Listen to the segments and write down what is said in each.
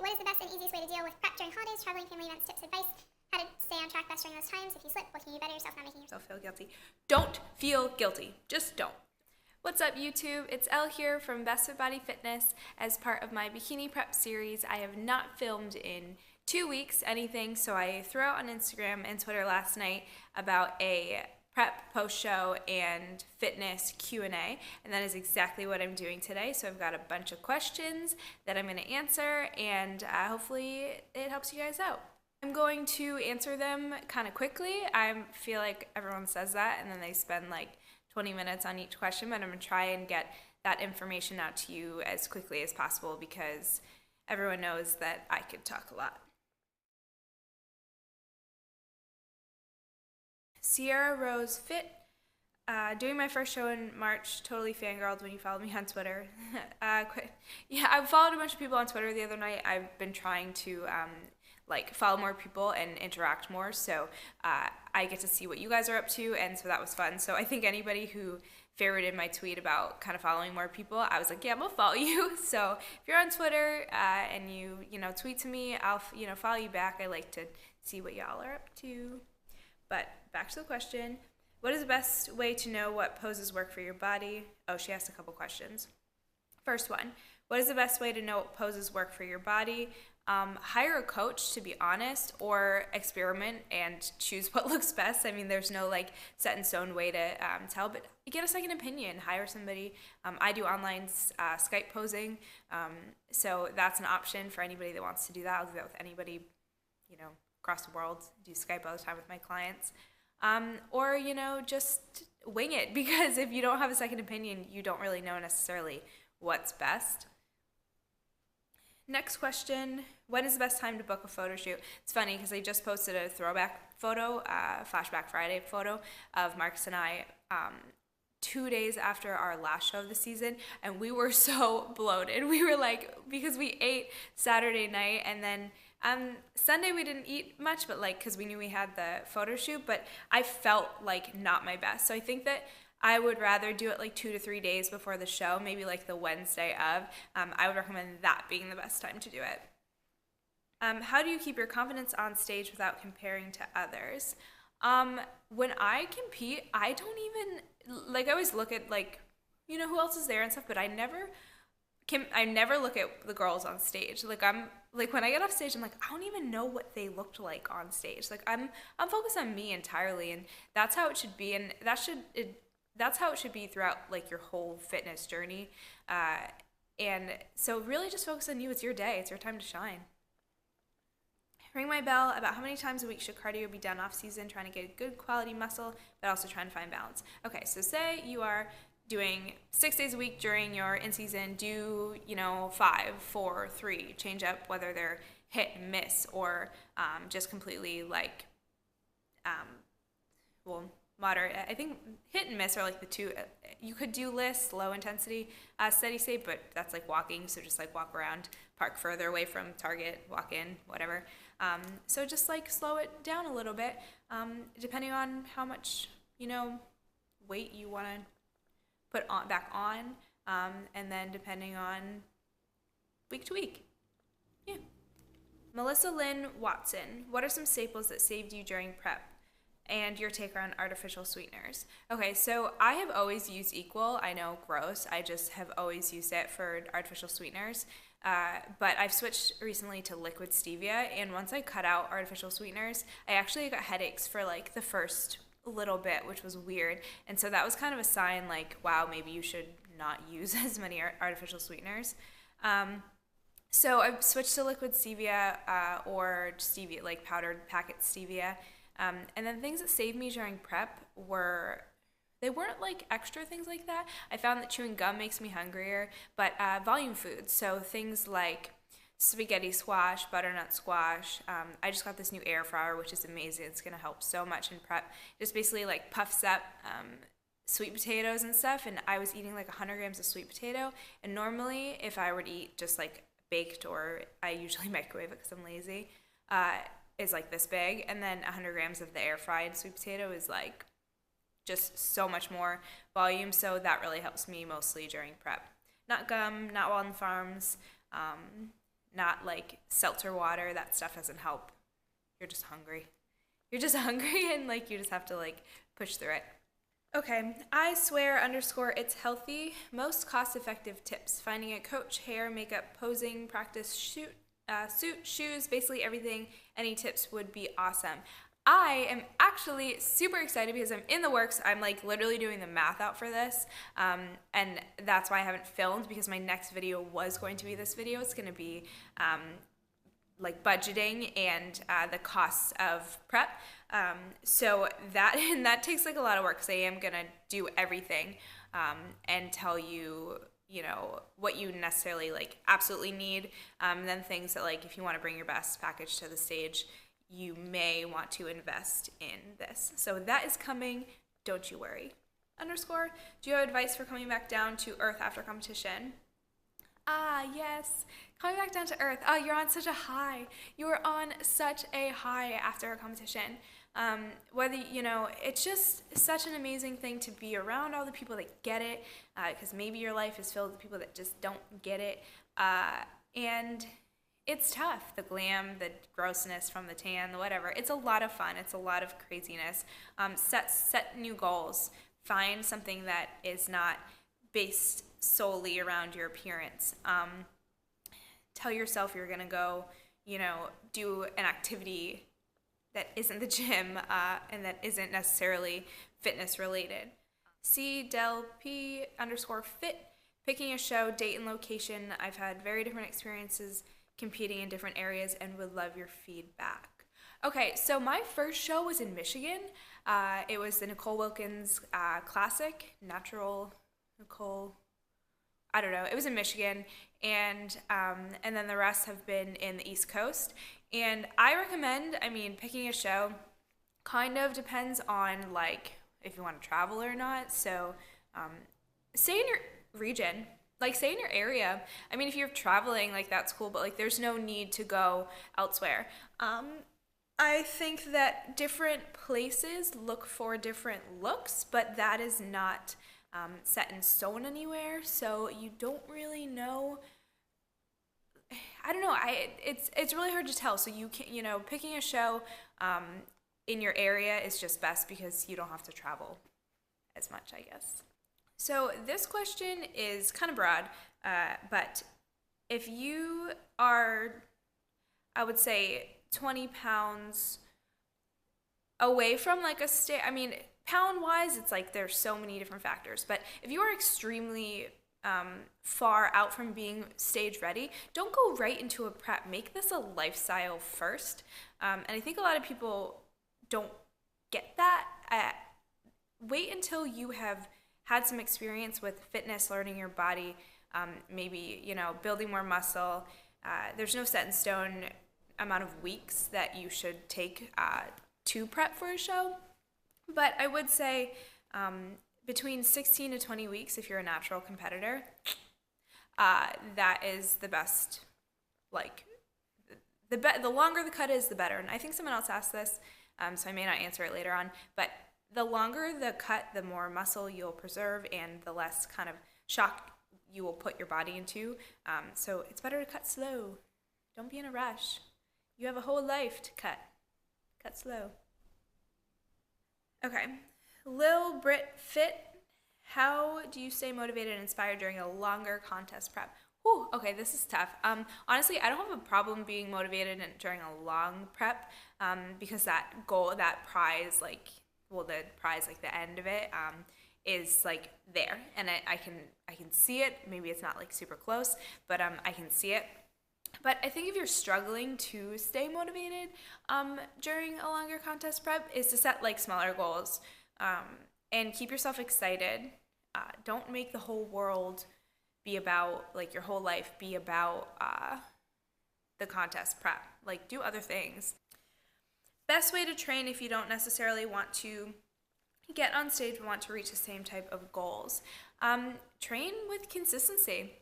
what is the best and easiest way to deal with prep during holidays, traveling, family events, tips, advice, how to stay on track best during those times, if you slip, what can you do better yourself, not making yourself feel guilty. Don't feel guilty. Just don't. What's up, YouTube? It's Elle here from Best Fit Body Fitness. As part of my bikini prep series, I have not filmed in 2 weeks anything, so I threw out on Instagram and Twitter last night about a prep, post-show, and fitness Q&A, and that is exactly what I'm doing today. So I've got a bunch of questions that I'm going to answer, and hopefully it helps you guys out. I'm going to answer them kind of quickly. I feel like everyone says that, and then they spend like 20 minutes on each question, but I'm going to try and get that information out to you as quickly as possible because everyone knows that I could talk a lot. Sierra Rose Fit, doing my first show in March, totally fangirled when you followed me on Twitter. Yeah, I followed a bunch of people on Twitter the other night. I've been trying to follow more people and interact more, so I get to see what you guys are up to, and so that was fun. So I think anybody who favorited my tweet about kind of following more people, I was like, yeah, I'm gonna follow you. So if you're on Twitter and you tweet to me, I'll follow you back. I like to see what y'all are up to. But back to the question, what is the best way to know what poses work for your body? Oh, she asked a couple questions. First one, what is the best way to know what poses work for your body? Hire a coach, to be honest, or experiment and choose what looks best. I mean, there's no set in stone way to tell, but get a second opinion, hire somebody. I do online Skype posing, so that's an option for anybody that wants to do that. I'll do that with anybody, across the world. I do Skype all the time with my clients. Or, just wing it, because if you don't have a second opinion, you don't really know necessarily what's best. Next question, when is the best time to book a photo shoot? It's funny because I just posted a throwback photo, Flashback Friday photo of Marcus and I 2 days after our last show of the season, and we were so bloated. We were because we ate Saturday night, and then Sunday we didn't eat much, but because we knew we had the photo shoot, but I felt not my best. So I think that I would rather do it 2 to 3 days before the show, maybe the Wednesday of. I would recommend that being the best time to do it. How do you keep your confidence on stage without comparing to others? When I compete, I don't even, I always look at who else is there and stuff, but I never look at the girls on stage. When I get off stage, I'm I don't even know what they looked like on stage. I'm focused on me entirely, and that's how it should be, and that's how it should be throughout your whole fitness journey. And so really just focus on you. It's your day. It's your time to shine. Ring my bell. About how many times a week should cardio be done off season, trying to get good quality muscle, but also trying to find balance? Okay, so say you are doing 6 days a week during your in-season, do 5, 4, 3, change up whether they're hit and miss or just completely moderate. I think hit and miss are the two. You could do lists, low intensity, steady state, but that's walking, so just walk around, park further away from target, walk in, whatever. So just slow it down a little bit, depending on how much weight you want to put back on, and then depending on week to week. Yeah. Melissa Lynn Watson, what are some staples that saved you during prep? And your take on artificial sweeteners. Okay, so I have always used Equal. I know, gross. I just have always used it for artificial sweeteners. But I've switched recently to liquid stevia, and once I cut out artificial sweeteners, I actually got headaches for the first little bit, which was weird. And so that was kind of a sign wow, maybe you should not use as many artificial sweeteners. So I've switched to liquid stevia or stevia, powdered packet stevia. And then things that saved me during prep they weren't extra things like that. I found that chewing gum makes me hungrier, but volume foods, so things like spaghetti squash, butternut squash. I just got this new air fryer, which is amazing. It's going to help so much in prep. Just basically puffs up sweet potatoes and stuff, and I was eating 100 grams of sweet potato, and normally if I were to eat just baked, or I usually microwave it because I'm lazy, is this big, and then 100 grams of the air fried sweet potato is just so much more volume, so that really helps me mostly during prep. Not gum, not Walden Farms, not like seltzer water. That stuff doesn't help. You're just hungry. You're just hungry and like you just have to like push through it. Okay, I swear _ it's healthy. Most cost-effective tips. Finding a coach, hair, makeup, posing, practice, suit, shoes, basically everything. Any tips would be awesome. I am actually super excited because I'm in the works. I'm like literally doing the math out for this. And that's why I haven't filmed, because my next video was going to be this video. It's going to be like budgeting and the costs of prep. So that takes like a lot of work, because I am going to do everything and tell you, you know, what you necessarily like absolutely need. And then things that like if you want to bring your best package to the stage, you may want to invest in this. So that is coming. Don't you worry. _ do you have advice for coming back down to earth after competition? Ah, yes. Coming back down to earth. Oh, you're on such a high. You were on such a high after a competition. Whether, you know, it's just such an amazing thing to be around all the people that get it, because maybe your life is filled with people that just don't get it. And it's tough. The glam, the grossness from the tan, the whatever. It's a lot of fun. It's a lot of craziness. Set new goals. Find something that is not based solely around your appearance. Tell yourself you're gonna go, you know, do an activity that isn't the gym and that isn't necessarily fitness related. CDelP_fit. Picking a show, date, and location. I've had very different experiences competing in different areas and would love your feedback. Okay, so my first show was in Michigan. It was the Nicole Wilkins Classic, Natural Nicole, I don't know. It was in Michigan, and then the rest have been in the East Coast. And I recommend, I mean, picking a show kind of depends on like if you want to travel or not. So stay in your region. Like, stay in your area. I mean, if you're traveling, like, that's cool, but, like, there's no need to go elsewhere. I think that different places look for different looks, but that is not set in stone anywhere, so you don't really know. I don't know. It's really hard to tell, so you can, you know, picking a show in your area is just best because you don't have to travel as much, I guess. So this question is kind of broad, but if you are, I would say, 20 pounds away from like a state, I mean, pound-wise, it's like there's so many different factors, but if you are extremely far out from being stage ready, don't go right into a prep. Make this a lifestyle first, and I think a lot of people don't get that. Wait until you have had some experience with fitness, learning your body, maybe, you know, building more muscle. There's no set in stone amount of weeks that you should take to prep for a show. But I would say between 16 to 20 weeks if you're a natural competitor, that is the best, like, the longer the cut is, the better. And I think someone else asked this, so I may not answer it later on, but the longer the cut, the more muscle you'll preserve and the less kind of shock you will put your body into. So it's better to cut slow. Don't be in a rush. You have a whole life to cut. Cut slow. Okay. Lil Brit Fit. How do you stay motivated and inspired during a longer contest prep? Whew, okay, this is tough. Honestly, I don't have a problem being motivated during a long prep because that goal, that prize, like, well, the prize, like the end of it, is like there, and I can see it. Maybe it's not like super close, but I can see it. But I think if you're struggling to stay motivated during a longer contest prep, is to set like smaller goals and keep yourself excited. Don't make the whole world be about, like, your whole life be about the contest prep. Like, do other things. Best way to train if you don't necessarily want to get on stage but want to reach the same type of goals. Train with consistency.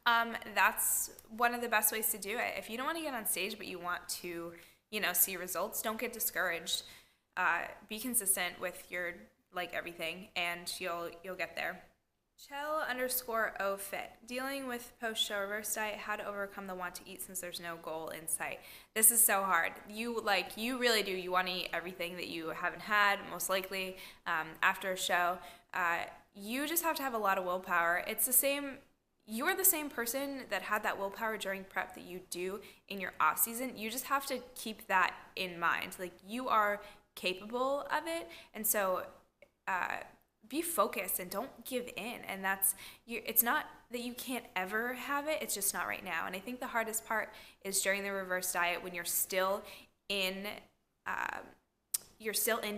That's one of the best ways to do it. If you don't want to get on stage but you want to, you know, see results, don't get discouraged. Be consistent with your, like, everything, and you'll get there. Chell_O_fit. Dealing with post-show reverse diet, how to overcome the want to eat since there's no goal in sight. This is so hard. You really do. You want to eat everything that you haven't had, most likely, after a show. You just have to have a lot of willpower. It's the same. You're the same person that had that willpower during prep that you do in your off season. You just have to keep that in mind. Like, you are capable of it, and so be focused and don't give in. And it's not that you can't ever have it, it's just not right now. And I think the hardest part is during the reverse diet, when you're still in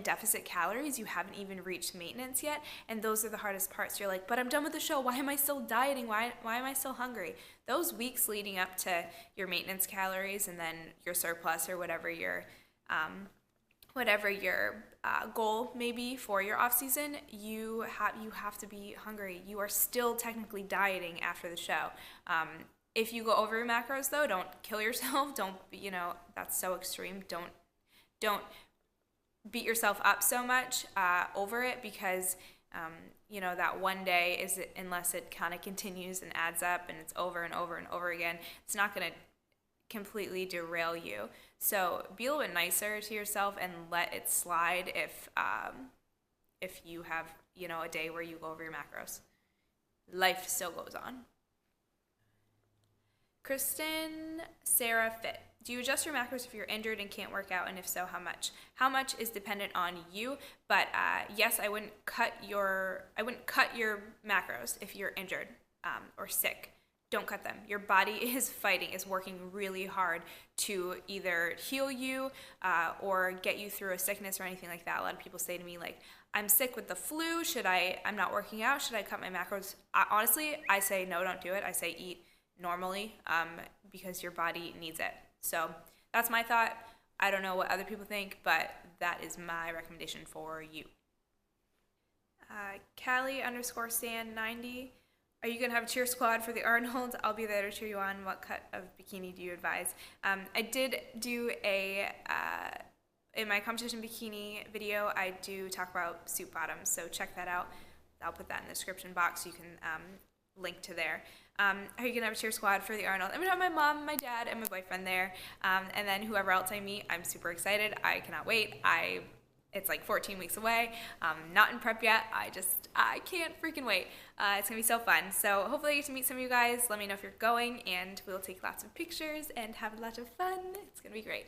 deficit calories, you haven't even reached maintenance yet, and those are the hardest parts. You're like, but I'm done with the show, why am I still dieting, why am I still hungry? Those weeks leading up to your maintenance calories and then your surplus, or whatever your goal may be for your off season, you have to be hungry. You are still technically dieting after the show. If you go over your macros, though, don't kill yourself. Don't, that's so extreme. Don't beat yourself up so much over it, because that one day unless it kind of continues and adds up and it's over and over and over again, it's not going to completely derail you. So be a little bit nicer to yourself and let it slide if you have a day where you go over your macros. Life still goes on. Kristen Sarah Fit. Do you adjust your macros if you're injured and can't work out, and if so, how much? How much is dependent on you, but yes, I wouldn't cut your macros if you're injured or sick. Don't cut them. Your body is working really hard to either heal you or get you through a sickness or anything like that. A lot of people say to me, like, I'm sick with the flu. I'm not working out. Should I cut my macros? Honestly, I say no, don't do it. I say eat normally because your body needs it. So that's my thought. I don't know what other people think, but that is my recommendation for you. Callie_Stan90. Are you going to have a cheer squad for the Arnold? I'll be there to cheer you on. What cut of bikini do you advise? I did do in my competition bikini video, I do talk about suit bottoms, so check that out. I'll put that in the description box. You can link to there. Are you going to have a cheer squad for the Arnold? I'm going to have my mom, my dad, and my boyfriend there. And then whoever else I meet, I'm super excited. I cannot wait. It's like 14 weeks away. Not in prep yet. I can't freaking wait. It's going to be so fun. So hopefully I get to meet some of you guys. Let me know if you're going, and we'll take lots of pictures and have a lot of fun. It's going to be great.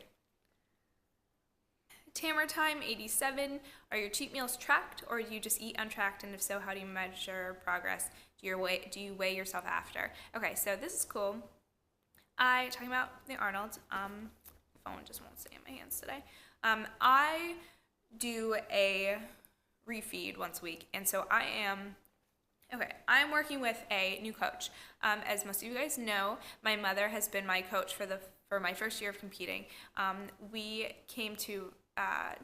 Tamer Time 87. Are your cheat meals tracked, or do you just eat untracked? And if so, how do you measure progress? Do you weigh yourself after? Okay, so this is cool. Talking about the Arnold. Phone just won't stay in my hands today. I do a refeed once a week, and so I'm working with a new coach. As most of you guys know, my mother has been my coach for my first year of competing. We came to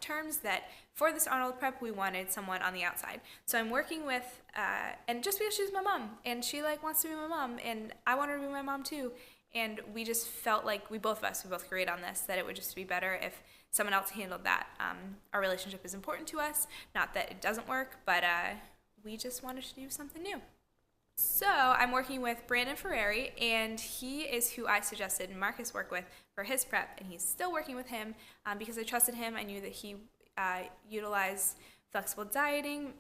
terms that for this Arnold prep, we wanted someone on the outside. So I'm working with, and just because she's my mom, and she wants to be my mom, and I want her to be my mom too, and we just felt like we both agreed on this, that it would just be better if someone else handled that. Our relationship is important to us, not that it doesn't work, but we just wanted to do something new. So I'm working with Brandon Ferrari, and he is who I suggested Marcus work with for his prep, and he's still working with him because I trusted him. I knew that he utilized flexible dieting,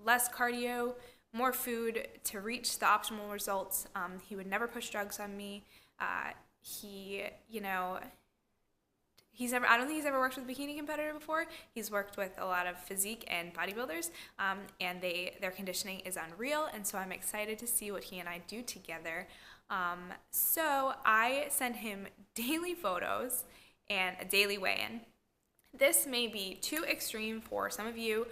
less cardio, more food to reach the optimal results. He would never push drugs on me. I don't think he's ever worked with a bikini competitor before. He's worked with a lot of physique and bodybuilders, and their conditioning is unreal, and so I'm excited to see what he and I do together. So I send him daily photos and a daily weigh-in. This may be too extreme for some of you.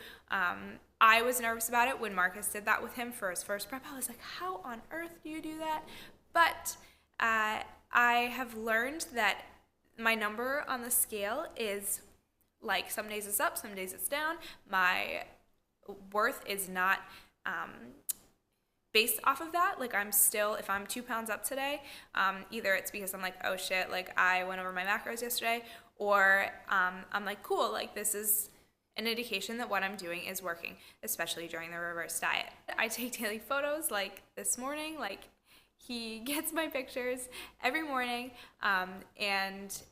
I was nervous about it when Marcus did that with him for his first prep. I was like, how on earth do you do that? But I have learned that my number on the scale is like, some days it's up, some days it's down. My worth is not based off of that. Like, if I'm 2 pounds up today, either it's because I'm like, oh shit, like I went over my macros yesterday, or I'm like, cool, like this is an indication that what I'm doing is working, especially during the reverse diet. I take daily photos, like this morning, like he gets my pictures every morning, and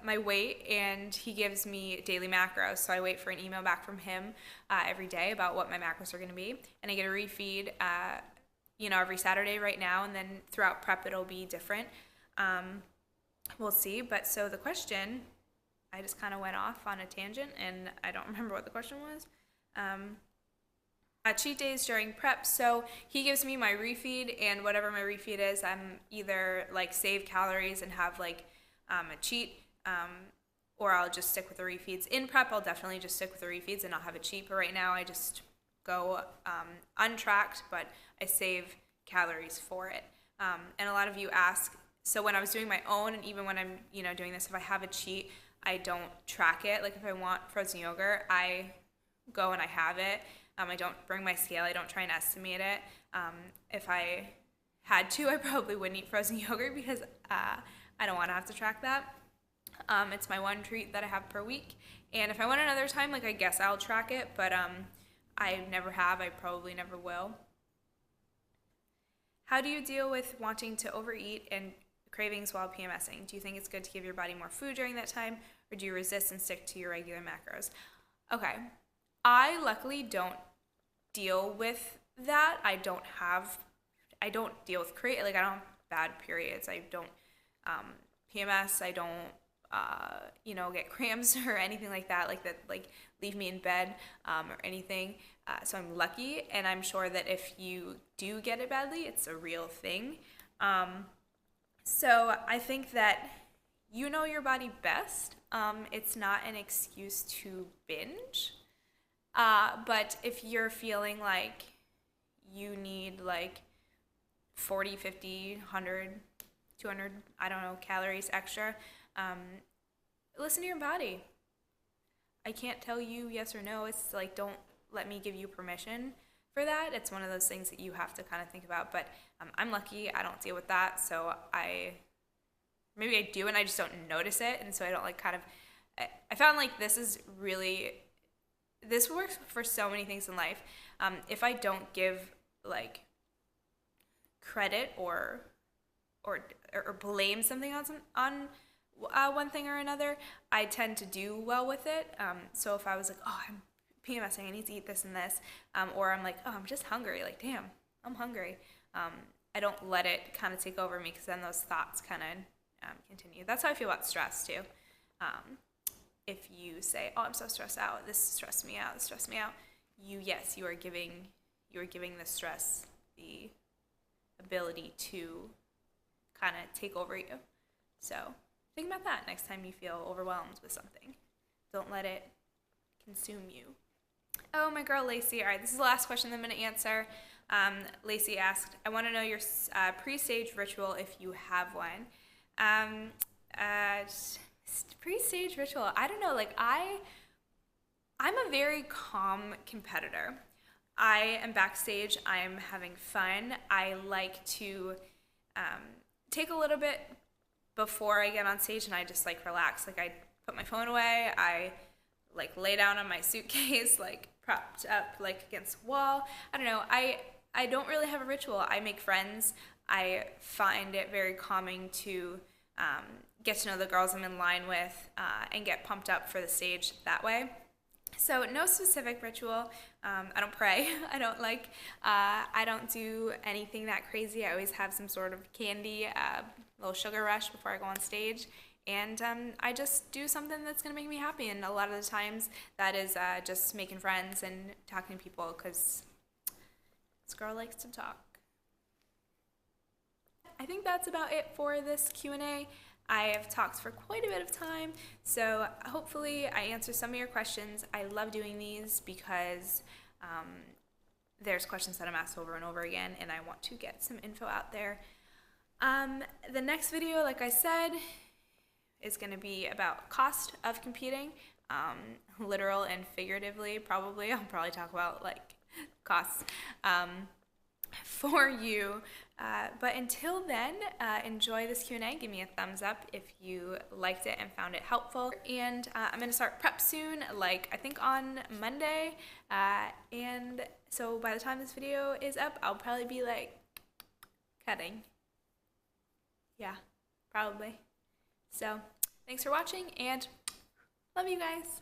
my weight, and he gives me daily macros. So I wait for an email back from him every day about what my macros are going to be, and I get a refeed, every Saturday right now, and then throughout prep it'll be different. We'll see. But so the question, I just kind of went off on a tangent, and I don't remember what the question was. Cheat days during prep. So he gives me my refeed, and whatever my refeed is, I'm either like save calories and have like a cheat, or I'll just stick with the refeeds. In prep, I'll definitely just stick with the refeeds and not have a cheat. But right now, I just go untracked, but I save calories for it. And a lot of you ask, so when I was doing my own, and even when I'm doing this, if I have a cheat, I don't track it. Like if I want frozen yogurt, I go and I have it. I don't bring my scale. I don't try and estimate it. If I had to, I probably wouldn't eat frozen yogurt because I don't want to have to track that. It's my one treat that I have per week. And if I want another time, like I guess I'll track it, but I never have. I probably never will. How do you deal with wanting to overeat and cravings while PMSing? Do you think it's good to give your body more food during that time, or do you resist and stick to your regular macros? Okay. I luckily don't deal with that. I don't deal with I don't have bad periods. I don't PMS. I don't get cramps or anything like that leave me in bed or anything. So I'm lucky, and I'm sure that if you do get it badly, it's a real thing. So I think that you know your body best. It's not an excuse to binge. But if you're feeling like you need like 40, 50, 100, 200, I don't know, calories extra, listen to your body. I can't tell you yes or no. It's like, don't let me give you permission for that. It's one of those things that you have to kind of think about. But I'm lucky. I don't deal with that. So maybe I do, and I just don't notice it. And so I don't I found like this works for so many things in life. If I don't give like credit or blame something on one thing or another, I tend to do well with it. So if I was like, oh, I'm PMSing, I need to eat this and this, or I'm like, oh, I'm just hungry, like, damn, I'm hungry. I don't let it kind of take over me, because then those thoughts kind of continue. That's how I feel about stress too. If you say, oh, I'm so stressed out, this stressed me out, you are giving the stress the ability to kind of take over you. So think about that next time you feel overwhelmed with something. Don't let it consume you. Oh, my girl Lacey. All right, this is the last question I'm going to answer. Lacey asked, I want to know your pre-stage ritual if you have one. Pre-stage ritual, I don't know, like I'm a very calm competitor. I am backstage, I am having fun. I like to take a little bit before I get on stage, and I just like relax. Like I put my phone away, I like lay down on my suitcase, like propped up like against the wall. I don't know, I don't really have a ritual. I make friends. I find it very calming to get to know the girls I'm in line with and get pumped up for the stage that way. So no specific ritual. I don't pray. I don't do anything that crazy. I always have some sort of candy, a little sugar rush before I go on stage. And I just do something that's going to make me happy. And a lot of the times that is just making friends and talking to people, because this girl likes to talk. I think that's about it for this Q&A. I have talked for quite a bit of time, so hopefully I answer some of your questions. I love doing these because there's questions that I'm asked over and over again, and I want to get some info out there. The next video, like I said, is going to be about cost of competing, literal and figuratively, probably. I'll probably talk about like costs for you But until then, enjoy this Q&A. Give me a thumbs up if you liked it and found it helpful. And I'm going to start prep soon, like I think on Monday. And so by the time this video is up, I'll probably be like cutting. Yeah, probably. So thanks for watching and love you guys.